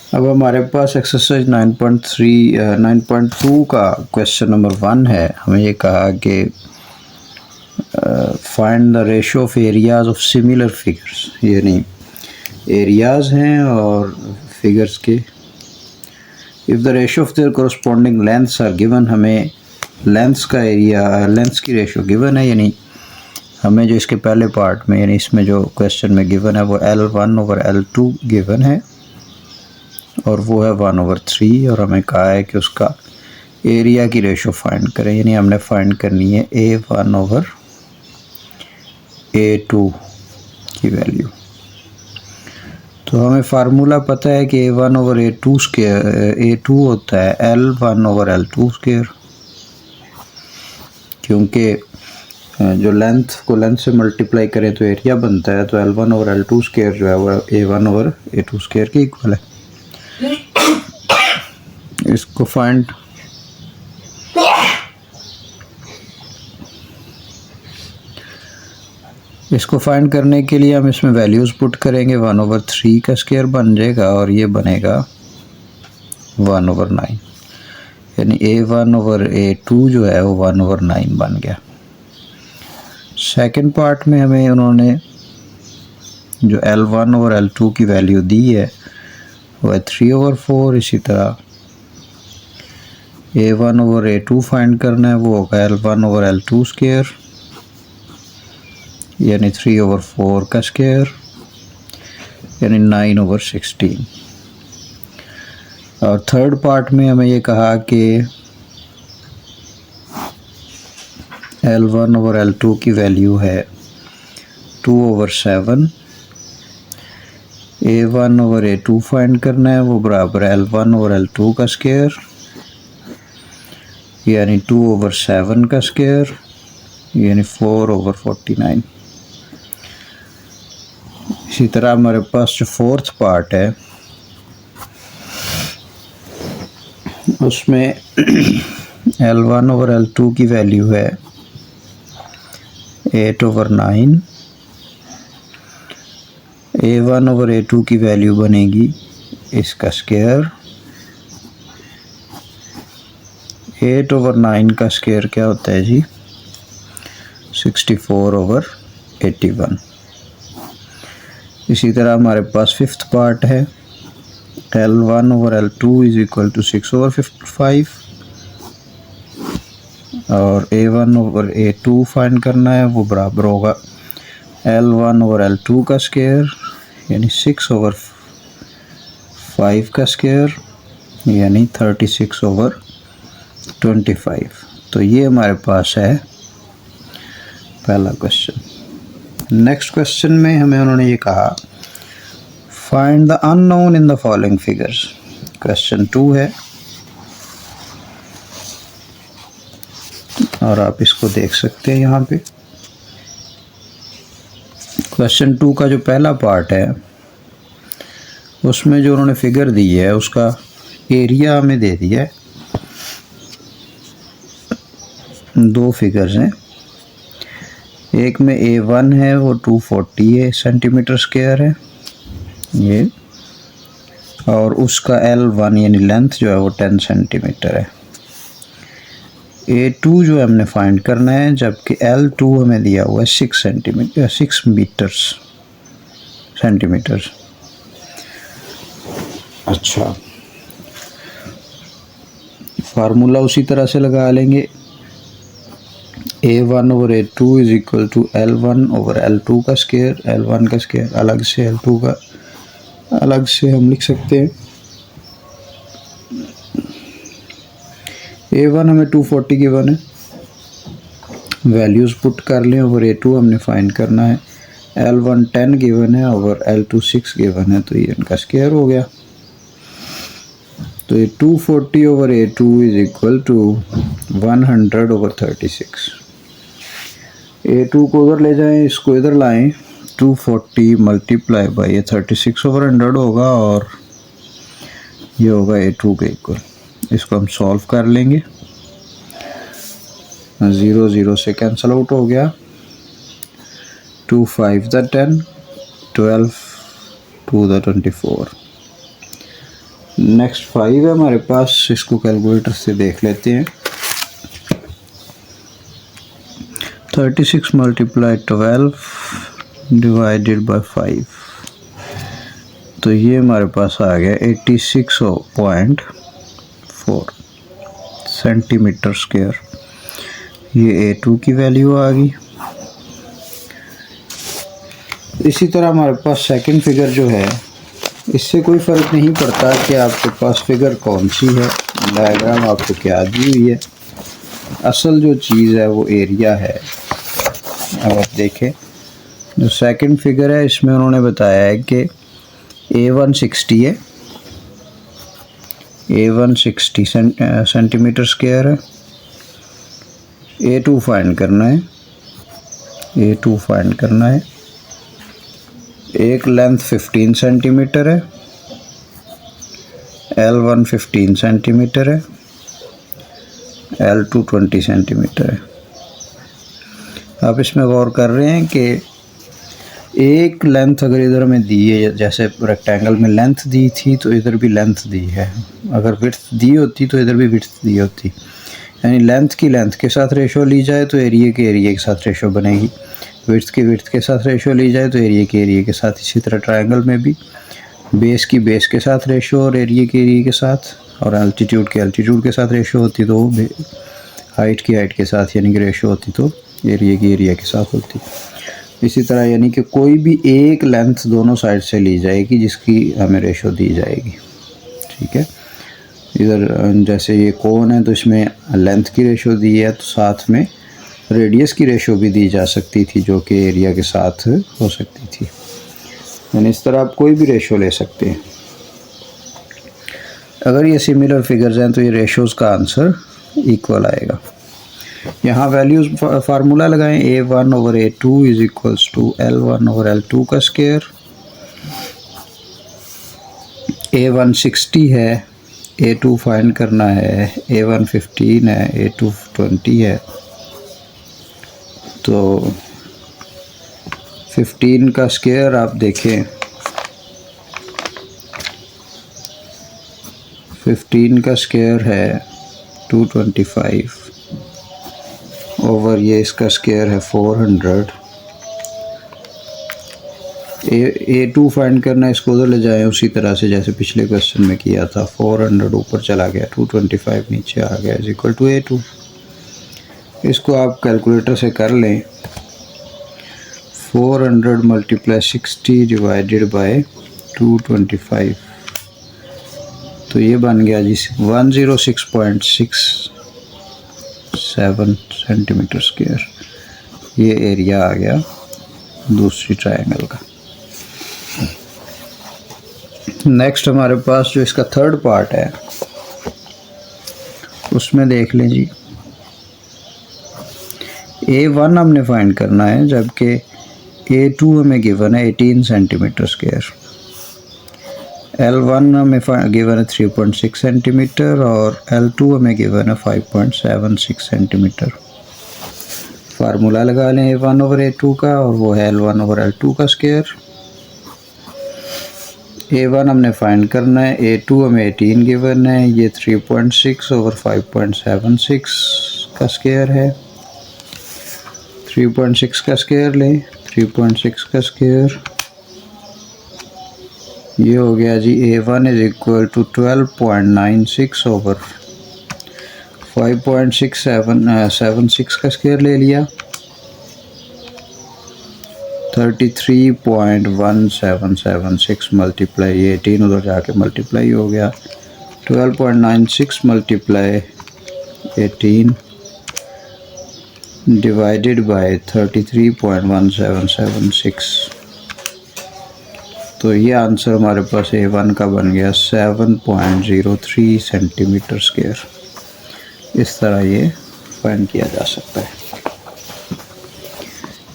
अब हमारे पास एक्सरसाइज 9.2 का क्वेश्चन नंबर 1 है। हमें ये कहा कि find the ratio of areas of similar figures, यानी एरियाज हैं और फिगर्स के। If the ratio of their corresponding lengths are given, हमें लेंथ्स का एरिया, लेंथ्स की रेशो गिवन है, यानी हमें जो इसके पहले पार्ट में, यानी इसमें जो क्वेश्चन में गिवन है वो L1/L2 गिवन है और वो है 1/3, और हमें कहा है कि उसका एरिया की रेशो फाइंड करें, यानी हमने फाइंड करनी है A1/A2 की वैल्यू। तो हमें फार्मूला पता है कि A1/A2 स्क्वायर, A2 होता है L1/L2 स्क्वायर, क्योंकि जो लेंथ को लेंथ से मल्टीप्लाई करें तो एरिया बनता है, तो L1/L2 स्क्वायर जो है वो A1/A2 स्क्वायर के इक्वल है। इसको फाइंड करने के लिए हम इसमें वैल्यूज़ पुट करेंगे। 1/3 का स्क्वायर बन जाएगा और ये बनेगा 1/9, यानी A1/A2 जो है वो 1/9 बन गया। सेकंड पार्ट में हमें उन्होंने जो L1/L2 की वैल्यू दी है वो है 3/4। इसी तरह A1/A2 फाइंड करना है, वो होगा L1/L2 स्क्वायर, यानी 3/4 का स्क्वायर, यानी 9/16। और थर्ड पार्ट में हमें ये कहा कि L1/L2 की वैल्यू है 2/7। A1/A2 फाइंड करना है, वो बराबर है L1/L2 का स्क्वायर, यानी 2/7 का स्क्वायर, यानी 4/49। इसी तरह हमारे पास जो फोर्थ पार्ट है उसमें L1/L2 की वैल्यू है 8/9। A1/A2 की वैल्यू बनेगी इसका स्क्वायर। 8/9 का स्क्वायर क्या होता है जी? 64/81। इसी तरह हमारे पास फिफ्थ पार्ट है L1/L2 इज इक्वल टू 6/55, और A1/A2 फाइंड करना है, वो बराबर होगा L1/L2 का स्क्वायर, यानी 6/5 का स्क्वायर, यानी 36/25। तो ये हमारे पास है पहला क्वेश्चन। नेक्स्ट क्वेश्चन में हमें उन्होंने ये कहा find the unknown in the following figures. Question 2 है और आप इसको देख सकते हैं यहाँ पे। क्वेश्चन 2 का जो पहला पार्ट है उसमें जो उन्होंने फिगर दी है उसका एरिया हमें दे दिया है। दो फिगर्स हैं, एक में A1 है वो 240 सेंटीमीटर स्क्वायर है ये, और उसका L1 यानी लेंथ जो है वो 10 सेंटीमीटर है। A2 जो हमने फाइंड करना है, जबकि L2 हमें दिया हुआ है 6 सेंटीमीटर। अच्छा, फार्मूला उसी तरह से लगा लेंगे। A1/A2 is equal to L1/L2 का स्क्वायर। L1 का स्क्वायर अलग से, L2 का अलग से हम लिख सकते हैं। A1 हमें 240 गिवन है, वैल्यूज़ पुट कर लें, और A2 हमने फाइंड करना है। L1 10 गिवन है और L2 6 गिवन है, तो ये इनका स्क्वायर हो गया। तो ये 240/A2 is equal to 100/36। A2 को उधर ले जाएं, इसको इधर लाएं, 240 मल्टीप्लाई बाई ये 36/100 होगा, और ये होगा A2 के इक्वल। इसको हम सॉल्व कर लेंगे, 0 0 से कैंसिल आउट हो गया। 2 5 10, 12 2 24। नेक्स्ट 5 है हमारे पास, इसको कैलकुलेटर से देख लेते हैं। 36 मल्टीप्लाई 12 डिवाइडेड बाय 5, तो ये हमारे पास आ गया 86.4 सेंटीमीटर स्क्वायर। ये A2 की वैल्यू आ गई। इसी तरह हमारे पास सेकंड फिगर जो है, इससे कोई फ़र्क नहीं पड़ता कि आपके पास फिगर कौन सी है, डायग्राम आपको क्या दी हुई है, असल जो चीज़ है वो एरिया है। अब आप देखें, जो सेकंड फिगर है इसमें उन्होंने बताया है कि A1 60 है, A1 60 सेंटीमीटर स्क्वायर है। A2 फाइंड करना है, A2 फाइंड करना है। एक लेंथ 15 सेंटीमीटर है, L1 15 सेंटीमीटर है, L2 20 सेंटीमीटर है। आप इसमें गौर कर रहे हैं कि एक लेंथ अगर इधर में दी है, जैसे रेक्टेंगल में लेंथ दी थी तो इधर भी लेंथ दी है, अगर विड्थ दी होती तो इधर भी विड्थ दी होती। यानी लेंथ की लेंथ के साथ रेशो ली जाए तो एरिया के एरिया के साथ रेशो बनेगी, विड्थ की विड्थ के साथ रेशो ली जाए तो एरिया के एरिया के साथ। इसी तरह ट्रायंगल में भी बेस की बेस के साथ रेशो और एरिया के एरिया के साथ, और एल्टीट्यूड के एल्टीट्यूड के साथ रेशो होती तो हाइट की हाइट के साथ यानी कि रेशो होती तो एरिया की एरिया के साथ होती। इसी तरह यानी कि कोई भी एक लेंथ दोनों साइड से ली जाएगी जिसकी हमें रेशो दी जाएगी। ठीक है, इधर जैसे ये कोन है तो इसमें लेंथ की रेशो दी है, तो साथ में रेडियस की रेशो भी दी जा सकती थी जो कि एरिया के साथ हो सकती थी। यानी इस तरह आप कोई भी रेशो ले सकते हैं। अगर ये सिमिलर फिगर्स हैं तो ये रेशोज़ का आंसर इक्वल आएगा। यहाँ वैल्यूज़ फार्मूला लगाएं, A1 over A2 is equals to L1 over L2 का स्क्वायर। A1 60 है, A2 फाइंड करना है, A1 15 है, A2 20 है, तो 15 का स्क्वायर आप देखें, 15 का स्क्वायर है 225 ओवर ये इसका स्क्वायर है 400। A2 फाइंड करना, इसको उधर ले जाएं उसी तरह से जैसे पिछले क्वेश्चन में किया था। 400 ऊपर चला गया, 225 नीचे आ गया, इज इक्वल टू A2। इसको आप कैलकुलेटर से कर लें। 400 मल्टीप्लाई 60 डिवाइडेड बाय 225, तो ये बन गया जी 106.67 सेंटीमीटर स्क्वायर। ये एरिया आ गया दूसरी ट्रायंगल का। नेक्स्ट हमारे पास जो इसका थर्ड पार्ट है उसमें देख लें जी, A1 हमने फाइंड करना है, जबकि A2 हमें गिवन है 18 सेंटीमीटर स्क्वायर। L1 हमें गिवन है 3.6 सेंटीमीटर और L2 हमें गिवन है 5.76 सेंटीमीटर। फार्मूला लगा लें A1 ओवर A2 का, और वो है L1 ओवर L2 का स्क्वायर। A1 हमने फाइंड करना है, A2 हमें 18 गिवन है, ये 3.6 ओवर 5.76 का स्क्वायर है। 3.6 का स्क्वायर लें, 3.6 का स्क्वायर ये हो गया जी A1 is equal to 12.96 over 5.676 का स्क्वायर ले लिया, 33.1776 मल्टीप्लाई 18 उधर जाके मल्टीप्लाई हो गया, 12.96 मल्टीप्लाई 18 डिवाइडेड बाय 33.1776, तो ये आंसर हमारे पास A1 का बन गया 7.03 सेंटीमीटर स्क्वायर। इस तरह ये फाइंड किया जा सकता है।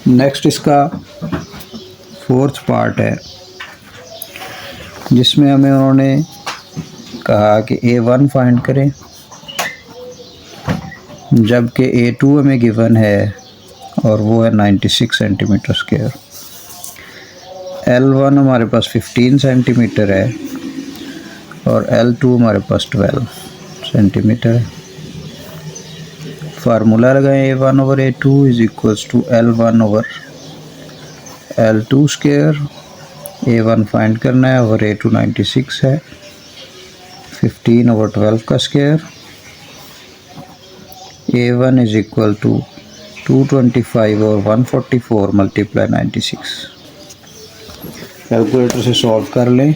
नेक्स्ट इसका फोर्थ पार्ट है जिसमें हमें उन्होंने कहा कि A1 फाइंड करें, जबकि A2 हमें गिवन है और वो है 96 सेंटीमीटर स्क्वायर। L1 हमारे पास 15 सेंटीमीटर है और L2 हमारे पास 12 सेंटीमीटर है। फार्मूला लगाएं A1/A2 is equals to L1/L2 square. A1 find करना है और A2 96 है, 15/12 का square. A1 is equal to 225 और 144 मल्टीप्लाई 96। कैलकुलेटर से सॉल्व कर लें।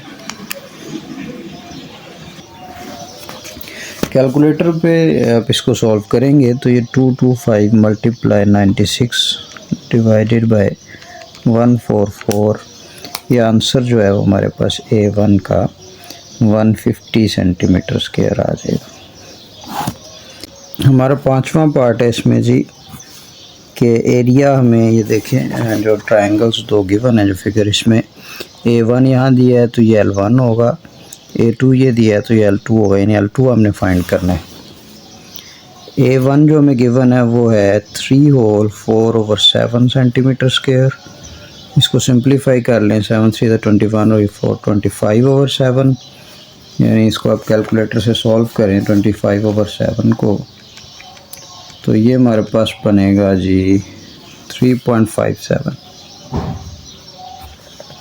कैलकुलेटर पे आप इसको सॉल्व करेंगे तो ये 225 मल्टीप्लाई 96 डिवाइडेड बाय 144, ये आंसर जो है वो हमारे पास A1 का 150 सेंटीमीटर स्क्वायर आ जाएगा। हमारा पांचवा पार्ट है इसमें जी कि एरिया हमें ये देखें, जो ट्रायंगल्स दो गिवन है जो फिगर, इसमें A1 यहाँ दिया है तो ये L1 होगा, A2 ये दिया है तो ये L2 होगा, यानी L2 हमने फाइंड करना है। A1 जो हमें गिवन है वो है 3 होल 4/7 सेंटीमीटर स्क्वायर। इसको सिंप्लीफाई कर लें, 7 3 21 और 4 25/7, यानी इसको आप कैलकुलेटर से सॉल्व करें 25/7 को, तो ये हमारे पास बनेगा जी 3.57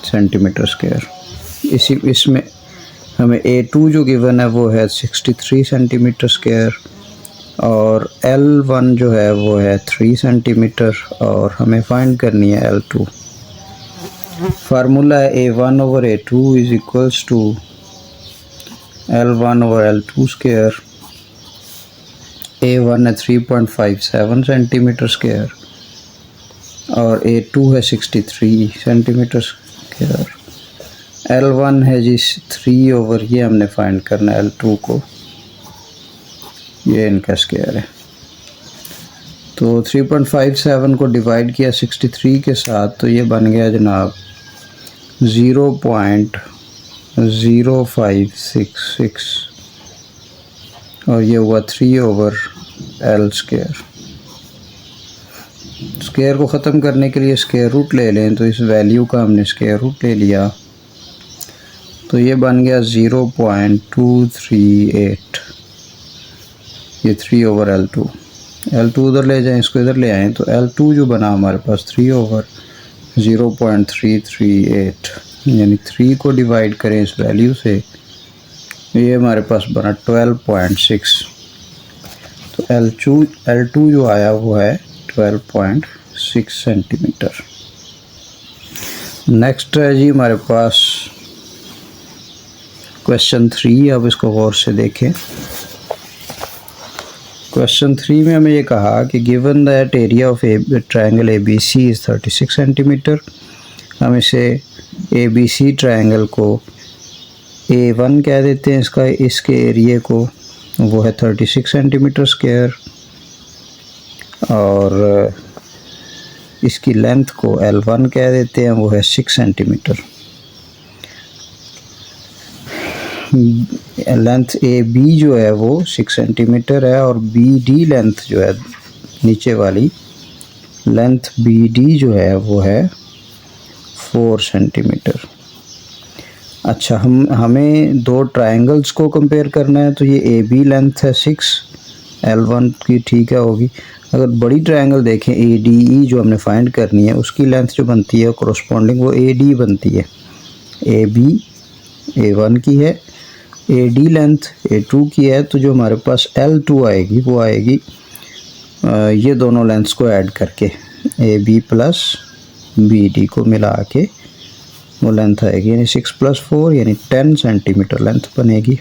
सेंटीमीटर स्क्वायर। इसमें हमें A2 जो गिवन है वो है 63 सेंटीमीटर स्क्वायर और L1 जो है वो है 3 सेंटीमीटर और हमें फाइंड करनी है L2। फार्मूला है A1/A2 is equals to L1/L2 square. A1 है 3.57 सेंटीमीटर स्क्वायर और A2 है 63 सेंटीमीटर स्क्वायर। L1 है जी 3 ओवर, ये हमने फाइंड करना है L2 को, ये इनका स्क्वायर है। तो 3.57 को डिवाइड किया 63 के साथ तो ये बन गया जनाब 0.0566 और ये हुआ 3/L स्क्वायर। स्क्वायर को ख़त्म करने के लिए स्क्वायर रूट ले लें, तो इस वैल्यू का हमने स्क्वायर रूट ले लिया तो ये बन गया 0.238, ये 3/L2। L2 उधर ले जाएं, इसको इधर ले आएँ तो L2 जो बना हमारे पास 3/0.338, यानी 3 को डिवाइड करें इस वैल्यू से, ये हमारे पास बना 12.6। तो L2 जो आया वो है 12.6 सेंटीमीटर। नेक्स्ट है जी हमारे पास क्वेश्चन 3, अब इसको गौर से देखें। क्वेश्चन 3 में हमें ये कहा कि given that area of triangle ABC is 36 centimetre. हम इसे ABC ट्रायंगल को A1 कह देते हैं, इसके एरिया को वो है 36 सेंटीमीटर स्क्वायर और इसकी लेंथ को L1 कह देते हैं, वो है 6 सेंटीमीटर। लेंथ AB जो है वो 6 सेंटीमीटर है और BD लेंथ जो है नीचे वाली लेंथ BD जो है वो है 4 सेंटीमीटर। अच्छा, हमें दो ट्रायंगल्स को कंपेयर करना है, तो ये AB लेंथ है 6, L1 की ठीक है होगी। अगर बड़ी ट्रायंगल देखें ADE जो हमने फाइंड करनी है, उसकी लेंथ जो बनती है कोरस्पॉन्डिंग वो AD बनती है। AB A1 की है, AD लेंथ A2 की है, तो जो हमारे पास L2 आएगी वो आएगी ये दोनों लेंथ्स को ऐड करके AB प्लस BD को मिला के वो लेंथ आएगी, यानी 6 + 4 यानी 10 सेंटीमीटर लेंथ बनेगी।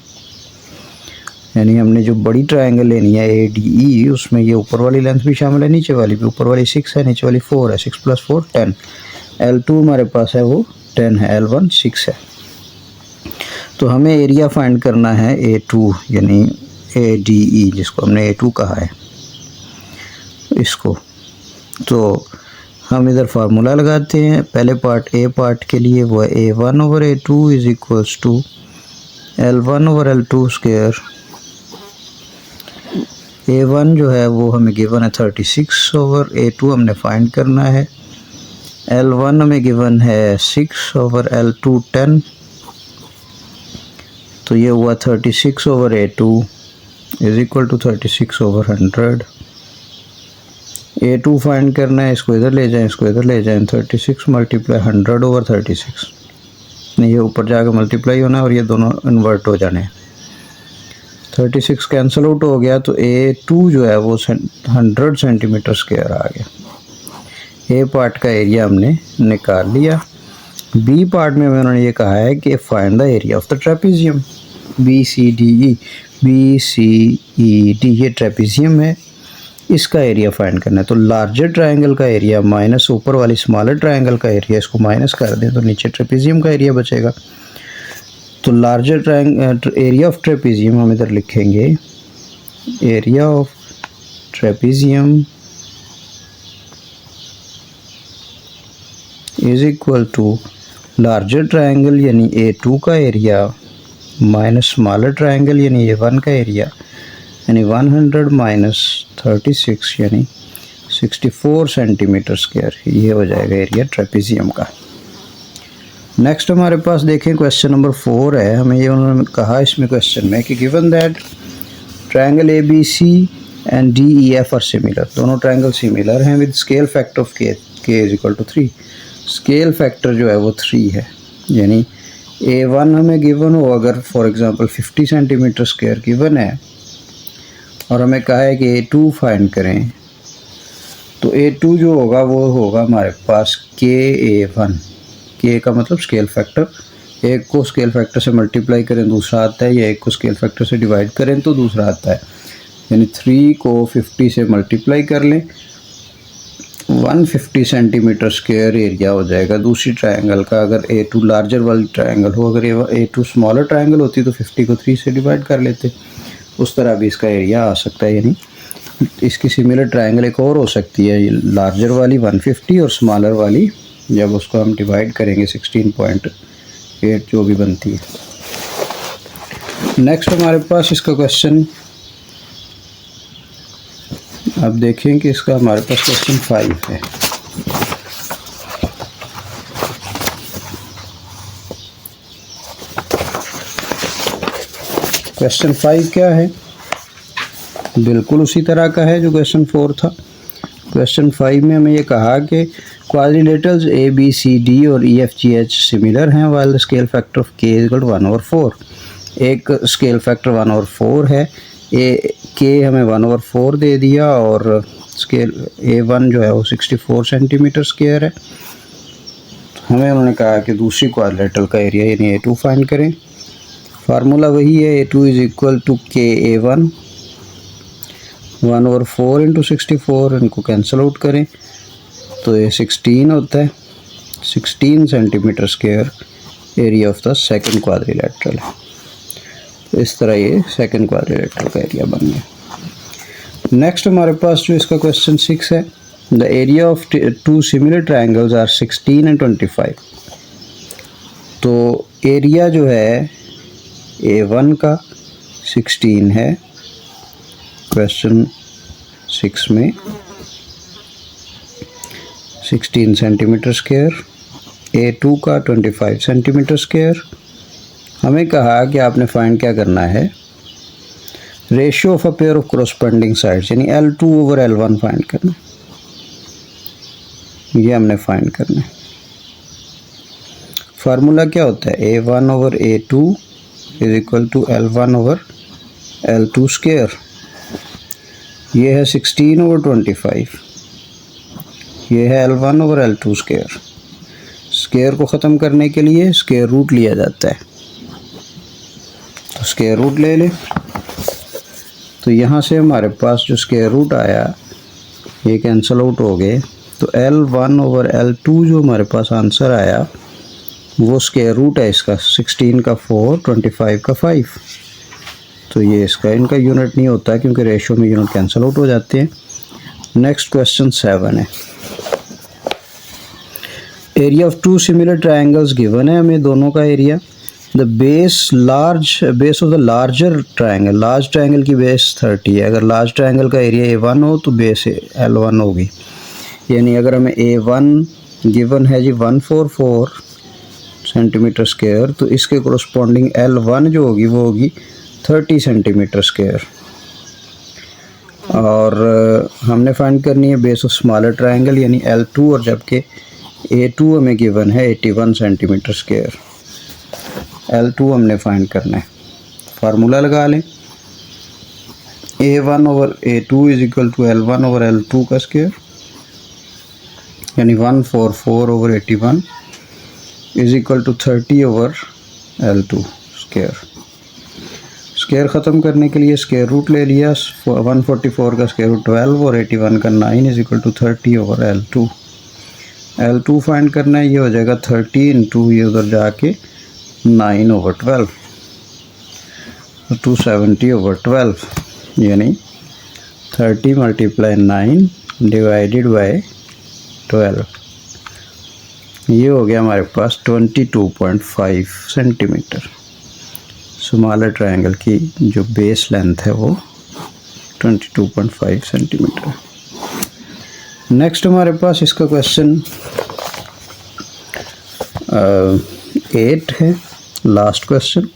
यानी हमने जो बड़ी ट्रायंगल लेनी है ADE, उसमें ये ऊपर वाली लेंथ भी शामिल है, नीचे वाली भी। ऊपर वाली 6 है, नीचे वाली 4 है, 6 + 4 10। L2 हमारे पास है वो 10 है, L1 6 है। तो हमें एरिया फाइंड करना है A2 यानी ADE, जिसको हमने A2 कहा है इसको। तो हम इधर फार्मूला लगाते हैं। पहले पार्ट A पार्ट के लिए वो है A1/A2 is equals to L1/L2 square. A1 जो है वो हमें गिवन है 36/A2 हमने फाइंड करना है। L1 हमें गिवन है 6/L2 10। तो ये हुआ 36/A2 is equal to 36/100। A2 find करना है, इसको इधर ले जाएं, इसको इधर ले जाएं। 36 मल्टीप्लाई 100/36, नहीं ये ऊपर जाकर मल्टीप्लाई होना है और ये दोनों इन्वर्ट हो जाने। 36 कैंसिल आउट हो गया, तो A2 जो है वो 100 सेंटीमीटर स्क्वायर आ गया। ए पार्ट का एरिया हमने निकाल लिया। बी पार्ट में उन्होंने ये कहा है कि find the area of the trapezium. BCDE, BCED ये ट्रेपीजियम है, इसका एरिया फाइंड करना है। तो लार्जर ट्रायंगल का एरिया माइनस ऊपर वाली स्मॉलर ट्रायंगल का एरिया, इसको माइनस कर दें तो नीचे ट्रेपीजियम का एरिया बचेगा। तो लार्जर एरिया ऑफ ट्रेपीजियम हम इधर लिखेंगे, area of trapezium is equal to larger triangle यानी A2 का एरिया माइनस स्मॉलर ट्रायंगल यानी A1 का एरिया, यानी 100 माइनस 36 यानी 64 सेंटीमीटर स्क्वायर। ये हो जाएगा एरिया ट्रेपीजियम का। नेक्स्ट हमारे पास देखें क्वेश्चन नंबर 4 है। हमें ये उन्होंने कहा इसमें क्वेश्चन में कि given that triangle ABC and DEF are similar, दोनों ट्रायंगल सिमिलर हैं with scale factor of K is equal to 3। Scale factor जो है वो 3 है, यानी A1 हमें गिवन हो, अगर for example 50 centimetre square given है और हमें कहा है कि A2 फाइंड करें, तो A2 जो होगा वो होगा हमारे पास KA1। K का मतलब स्केल फैक्टर, एक को स्केल फैक्टर से मल्टीप्लाई करें दूसरा आता है, या एक को स्केल फैक्टर से डिवाइड करें तो दूसरा आता है। यानी 3 को 50 से मल्टीप्लाई कर लें, 150 सेंटीमीटर स्क्वायर एरिया हो जाएगा दूसरी ट्रायंगल का। अगर A2 लार्जर वाली ट्रायंगल हो, अगर A2 स्मॉलर ट्रायंगल होती तो 50 को 3 से डिवाइड कर लेते, उस तरह भी इसका एरिया आ सकता है। यानी इसकी सिमिलर ट्रायंगल एक और हो सकती है, लार्जर वाली 150 और स्मॉलर वाली जब उसको हम डिवाइड करेंगे 16.8 जो भी बनती है। नेक्स्ट हमारे पास इसका क्वेश्चन, अब देखें कि इसका हमारे पास क्वेश्चन 5 है। क्वेश्चन 5 क्या है, बिल्कुल उसी तरह का है जो क्वेश्चन 4 था। क्वेश्चन 5 में हमें ये कहा कि क्वाड्रिलेटरल्स ABCD और EFGH सिमिलर हैं while the scale factor of K is equal to 1/4। एक स्केल फैक्टर 1/4 है, K हमें 1/4 दे दिया और स्केल A1 जो है वो 64 सेंटीमीटर स्क्वायर है। हमें उन्होंने कहा कि दूसरी क्वाड्रिलेटरल का एरिया यानी A2 फाइंड करें। फार्मूला वही है, A2 is equal to KA1, 1/4 into 64, इनको कैंसिल आउट करें तो ये 16 होता है। 16 centimetre square area of the second quadrilateral है। तो इस तरह ये सेकंड क्वाड्रिलेटरल का एरिया बन गया। नेक्स्ट हमारे पास जो इसका क्वेश्चन 6 है, the area of 2 similar triangles are 16 and 25। तो एरिया जो है A1 का 16 है क्वेश्चन 6 में, 16 सेंटीमीटर स्क्वायर, A2 का 25 सेंटीमीटर स्क्वायर। हमें कहा कि आपने फाइंड क्या करना है, ratio of a pair of corresponding sides यानी L2/L1 फाइंड करना, ये हमने फाइंड करना है। फार्मूला क्या होता है, A1/A2 is equal to L1/L2 square. ये है 16/25, ये है L1/L2 स्क्वायर। स्क्वायर को ख़त्म करने के लिए स्क्वायर रूट लिया जाता है, तो स्क्वायर रूट ले लें। तो यहाँ से हमारे पास जो स्क्वायर रूट आया ये कैंसिल आउट हो गए, तो L1/L2 जो हमारे पास आंसर आया वो स्क्वायर रूट है इसका, 16 का 4, 25 का 5। तो ये इसका इनका यूनिट नहीं होता क्योंकि रेशियो में यूनिट कैंसिल आउट हो जाते हैं। नेक्स्ट क्वेश्चन 7 है, area of 2 similar triangles given है हमें दोनों का area. The base of the larger triangle, large triangle की बेस 30 है। अगर लार्ज ट्रायंगल का एरिया A1 हो तो बेस L1 होगी। यानी अगर हमें A1 गिवन है जी 144 सेंटीमीटर स्क्वायर, तो इसके कोरस्पॉन्डिंग L1 जो होगी वो होगी 30 सेंटीमीटर स्क्वायर। और हमने फाइंड करनी है बेस ऑफ स्मॉलर ट्रायंगल यानी L2, और जबकि A2 हमें गिवन है 81 सेंटीमीटर स्क्वायर। L2 हमने फाइंड करना है, फार्मूला लगा लें। A1 over A2 is equal to L1 over L2 का स्क्वायर, यानी 144 over 81 is equal to 30 over L2 square. Square ख़त्म करने के लिए स्क्वायर रूट ले लिया, 144 का स्क्वायर रूट 12 और 81 का 9 is equal to 30 over L2। L2 find करना है, ये हो जाएगा 30 इंटू ये उधर जाके 9 ओवर 12, 270 ओवर 12, यानी 30 मल्टीप्लाई 9 डिवाइडेड बाय 12, ये हो गया हमारे पास 22.5 सेंटीमीटर। स्मॉलर ट्रायंगल की जो बेस लेंथ है वो 22.5 सेंटीमीटर। नेक्स्ट हमारे पास इसका क्वेश्चन 8 है, लास्ट क्वेश्चन।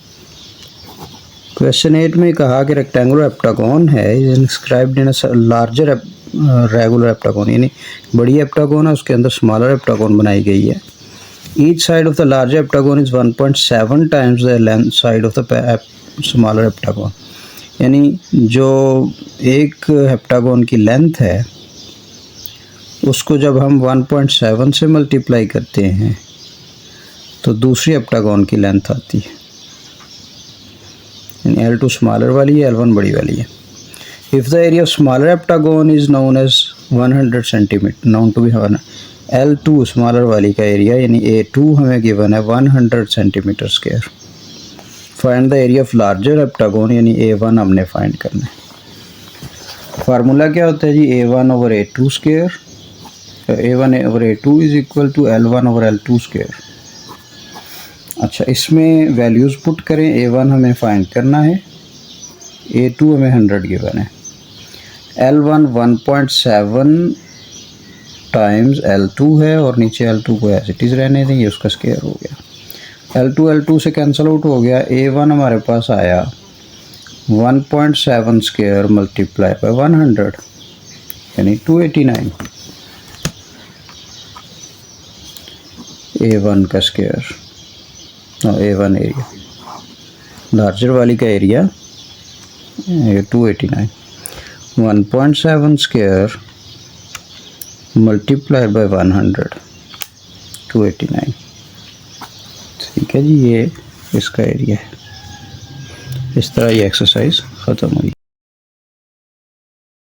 क्वेश्चन 8 में कहा कि रेक्टेंगुलर हेप्टागोन है is inscribed in a larger regular heptagon, यानी बड़ी हेप्टागोन है उसके अंदर स्मॉलर हेप्टागोन बनाई गई है। Each side of the larger heptagon is 1.7 times the length side of the smaller heptagon, यानी जो एक हेप्टागोन की लेंथ है उसको जब हम 1.7 से मल्टीप्लाई करते हैं तो दूसरी हेप्टागोन की लेंथ आती है, यानी L2 स्मॉलर वाली है, L1 बड़ी वाली है। If the area of smaller heptagon is known as 100 centimetre, known to be L2 smaller वाली का एरिया यानी A2 हमें गिवन है 100 centimetre square. Find the area of larger heptagon यानी A1 हमने फाइंड करना है। फार्मूला क्या होता है जी, A1 over A2 square, A1 over A2 is equal to L1 over L2 square. अच्छा, इसमें वैल्यूज़ पुट करें। A1 हमें फाइंड करना है, A2 हमें 100 गिवन है, L1 1.7 टाइम्स L2 है और नीचे L2 को एज इट इज़ रहने दें, ये उसका स्क्वायर हो गया। L2 से कैंसिल आउट हो गया। A1 हमारे पास आया 1.7 स्क्वायर मल्टीप्लाई बाय 100 यानी 289। A1 का स्क्वायर, A1 एरिया, लार्जर वाली का एरिया 289, 1.7 स्क्वायर मल्टीप्लाई बाय 100 289। ठीक है जी, ये इसका एरिया है। इस तरह ये एक्सरसाइज ख़त्म हुई।